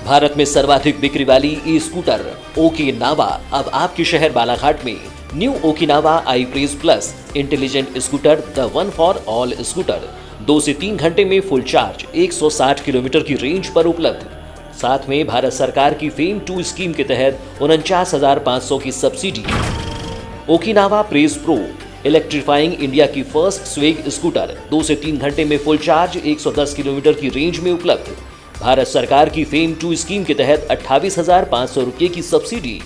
भारत में सर्वाधिक बिक्री वाली ई स्कूटर ओकिनावा अब आपके शहर बालाघाट में। New Okinawa I praise plus intelligent scooter, the one for all scooter 2 से 3 घंटे में फुल चार्ज 160 किलोमीटर की रेंज पर उपलब्ध। साथ में भारत सरकार की फेम 2 स्कीम के तहत 49,500 की subsidy. Okinawa praise pro electrifying India की फर्स्ट स्वेग स्कूटर 2 से 3 घंटे में फुल चार्ज 110 किलोमीटर की रेंज में उपलब्ध। भारत सरकार की फेम 2 स्कीम के तहत 28,500 रुपये की subsidy.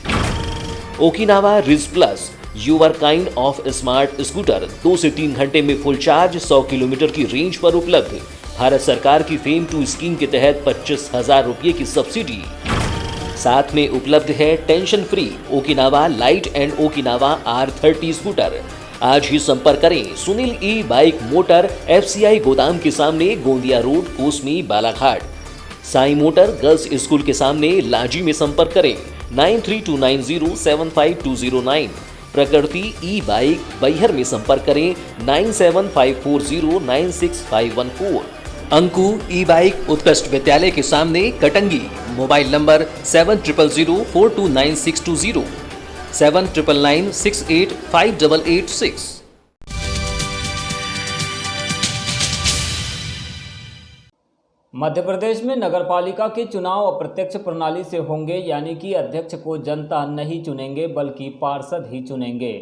Okinawa ridge plus your kind of smart scooter 2 से 3 घंटे में फुल चार्ज 100 किलोमीटर की रेंज पर उपलब्ध। भारत सरकार की फेम 2 स्कीम के तहत 25,000 रुपये की सब्सिडी। साथ में उपलब्ध है tension free Okinawa light and Okinawa R30 scooter. आज ही संपर्क करें सुनील ई बाइक मोटर FCI गोदाम के सामने Gondia road Kosmi Balaghat. Sai motor girls school के सामने लाजी में संपर्क करें 9329075209। प्रकृति ई बाइक बैहर में संपर्क करें 9754096514। अंकु ई बाइक उत्कृष्ट विद्यालय के सामने कटंगी। Mobile number 7000429620 7999685886। मध्य प्रदेश में नगरपालिका के चुनाव अप्रत्यक्ष प्रणाली से होंगे, यानी कि अध्यक्ष को जनता नहीं चुनेंगे बल्कि पार्षद ही चुनेंगे।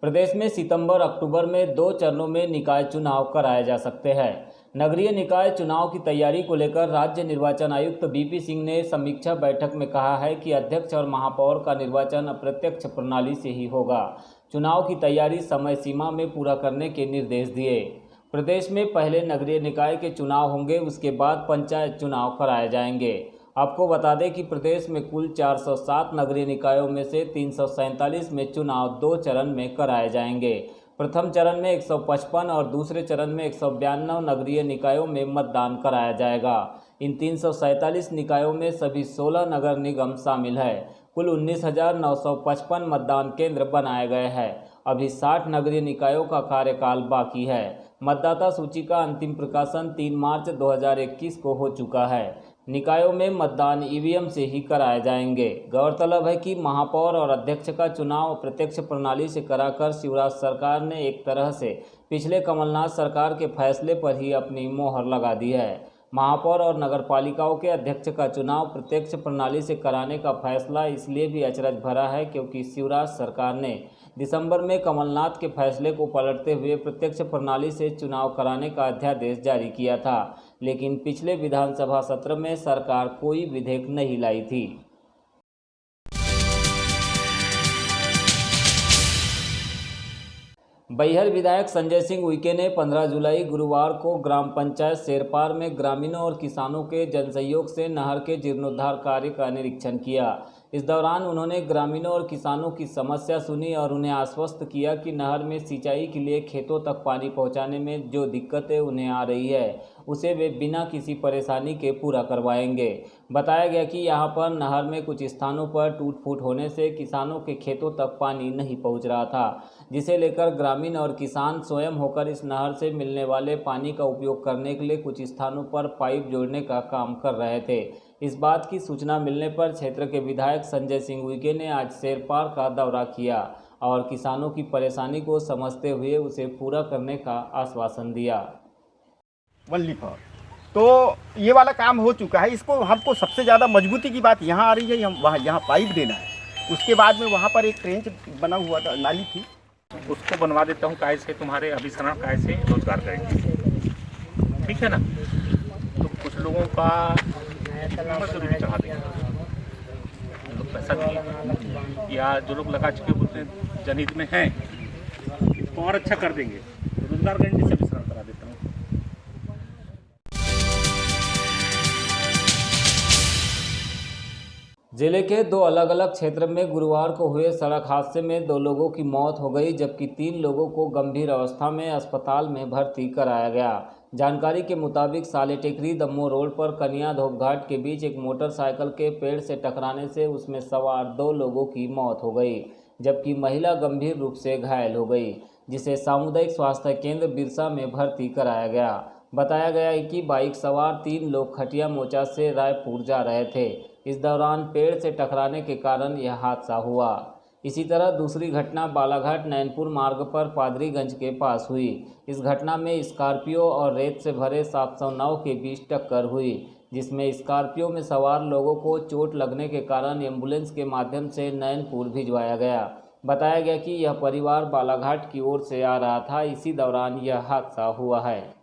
प्रदेश में सितंबर अक्टूबर में 2 चरणों में निकाय चुनाव कराए जा सकते हैं। नगरीय निकाय चुनाव की तैयारी को लेकर राज्य निर्वाचन आयुक्त BP सिंह ने समीक्षा बैठक में कहा है कि अध्यक्ष और महापौर का निर्वाचन अप्रत्यक्ष प्रणाली से ही होगा। चुनाव की तैयारी समय सीमा में पूरा करने के निर्देश दिए। प्रदेश में पहले नगरीय निकाय के चुनाव होंगे, उसके बाद पंचायत चुनाव कराए जाएंगे। आपको बता दें कि प्रदेश में कुल 407 नगरीय निकायों में से 347 में चुनाव 2 चरण में कराए जाएंगे। प्रथम चरण में 155 और दूसरे चरण में 192 नगरीय निकायों में मतदान कराया जाएगा। इन 347 निकायों में सभी 16 नगर निगम शामिल है। कुल 19,955 मतदान केंद्र बनाए गए हैं। अभी 60 नगरीय निकायों का कार्यकाल बाकी है। मतदाता सूची का अंतिम प्रकाशन 3 मार्च 2021 को हो चुका है। निकायों में मतदान EVM से ही कराए जाएंगे। गौरतलब है कि महापौर और अध्यक्ष का चुनाव प्रत्यक्ष प्रणाली से कराकर शिवराज सरकार ने एक तरह से पिछले कमलनाथ सरकार के फैसले पर ही अपनी मोहर लगा दी है। महापौर और नगरपालिकाओं के अध्यक्ष का चुनाव प्रत्यक्ष प्रणाली से कराने का फैसला इसलिए भी अचरज भरा है क्योंकि शिवराज सरकार ने दिसंबर में कमलनाथ के फैसले को पलटते हुए प्रत्यक्ष प्रणाली से चुनाव कराने का अध्यादेश जारी किया था, लेकिन पिछले विधानसभा सत्र में सरकार कोई विधेयक नहीं लाई थी। बैहर विधायक संजय सिंह उइके ने 15 जुलाई गुरुवार को ग्राम पंचायत शेरपार में ग्रामीणों और किसानों के जनसहयोग से नहर के जीर्णोद्धार कार्य का निरीक्षण किया। इस दौरान उन्होंने ग्रामीणों और किसानों की समस्या सुनी और उन्हें आश्वस्त किया कि नहर में सिंचाई के लिए खेतों तक पानी पहुंचाने में जो दिक्कतें उन्हें आ रही है उसे वे बिना किसी परेशानी के पूरा करवाएंगे। बताया गया कि यहां पर नहर में कुछ स्थानों पर टूट फूट होने से किसानों के खेतों तक पानी नहीं पहुंच रहा था, जिसे लेकर ग्रामीण और किसान स्वयं होकर इस नहर से मिलने वाले पानी का उपयोग करने के लिए कुछ स्थानों पर पाइप जोड़ने का काम कर रहे थे। इस बात की सूचना मिलने पर क्षेत्र के विधायक संजय सिंह उइके ने आज शेरपार का दौरा किया और किसानों की परेशानी को समझते हुए उसे पूरा करने का आश्वासन दिया। तो ये वाला काम हो चुका है। इसको हमको सबसे ज़्यादा मजबूती की बात यहाँ आ रही है, हम वहाँ यहाँ पाइप देना है। उसके बाद में वहाँ पर एक ट्रेंच बना हुआ था, नाली थी, उसको बनवा देता हूँ। काय से तुम्हारे अभिसरण काय से रोजगार करेंगे, ठीक है ना। तो कुछ लोगों का मजदूरी भी चढ़ा देंगे, लोग पैसा दिए या जो लोग लगा चुके उतने जनहित में हैं तो और अच्छा कर देंगे। रोजगार गारंटी से अभिसरण करा देता हूँ। जिले के 2 अलग अलग क्षेत्र में गुरुवार को हुए सड़क हादसे में 2 लोगों की मौत हो गई, जबकि 3 लोगों को गंभीर अवस्था में अस्पताल में भर्ती कराया गया। जानकारी के मुताबिक साले टेकरी दमोह रोड पर कनिया धोप घाट के बीच एक मोटरसाइकिल के पेड़ से टकराने से उसमें सवार 2 लोगों की मौत हो गई, जबकि महिला गंभीर रूप से घायल हो गई, जिसे सामुदायिक स्वास्थ्य केंद्र बिरसा में भर्ती कराया गया। बताया गया है कि बाइक सवार 3 लोग खटिया मोचा से रायपुर जा रहे थे। इस दौरान पेड़ से टकराने के कारण यह हादसा हुआ। इसी तरह दूसरी घटना बालाघाट नैनपुर मार्ग पर पादरीगंज के पास हुई। इस घटना में स्कॉर्पियो और रेत से भरे 709 के बीच टक्कर हुई, जिसमें स्कॉर्पियो में सवार लोगों को चोट लगने के कारण एम्बुलेंस के माध्यम से नैनपुर भिजवाया गया। बताया गया कि यह परिवार बालाघाट की ओर से आ रहा था, इसी दौरान यह हादसा हुआ है।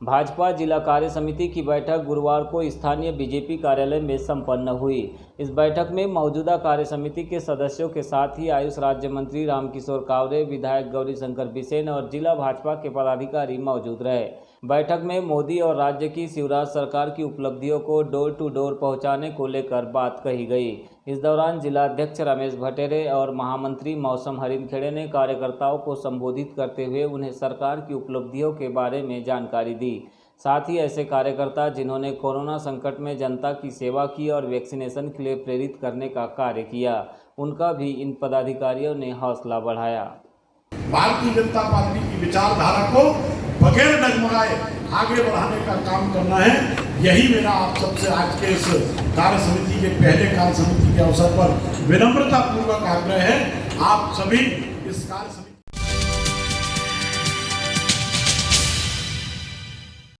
भाजपा जिला कार्य समिति की बैठक गुरुवार को स्थानीय बीजेपी कार्यालय में संपन्न हुई। इस बैठक में मौजूदा कार्य समिति के सदस्यों के साथ ही आयुष राज्य मंत्री रामकिशोर कावरे, विधायक गौरीशंकर बिसेन और जिला भाजपा के पदाधिकारी मौजूद रहे। बैठक में मोदी और राज्य की शिवराज सरकार की उपलब्धियों को डोर टू डोर पहुंचाने को लेकर बात कही गई। इस दौरान जिला अध्यक्ष रमेश भटेरे और महामंत्री मौसम हरिनखेड़े ने कार्यकर्ताओं को संबोधित करते हुए उन्हें सरकार की उपलब्धियों के बारे में जानकारी दी। साथ ही ऐसे कार्यकर्ता जिन्होंने कोरोना संकट में जनता की सेवा की और वैक्सीनेशन के लिए प्रेरित करने का कार्य किया, उनका भी इन पदाधिकारियों ने हौसला बढ़ाया। भारतीय जनता पार्टी की विचारधारा को बगैर डगमगाए आगे बढ़ाने का काम करना है। यही मेरा आप सबसे आज के इस कार्य समिति के पहले कार्य समिति के अवसर पर विनम्रता पूर्वक आग्रह है। आप सभी इस कार्य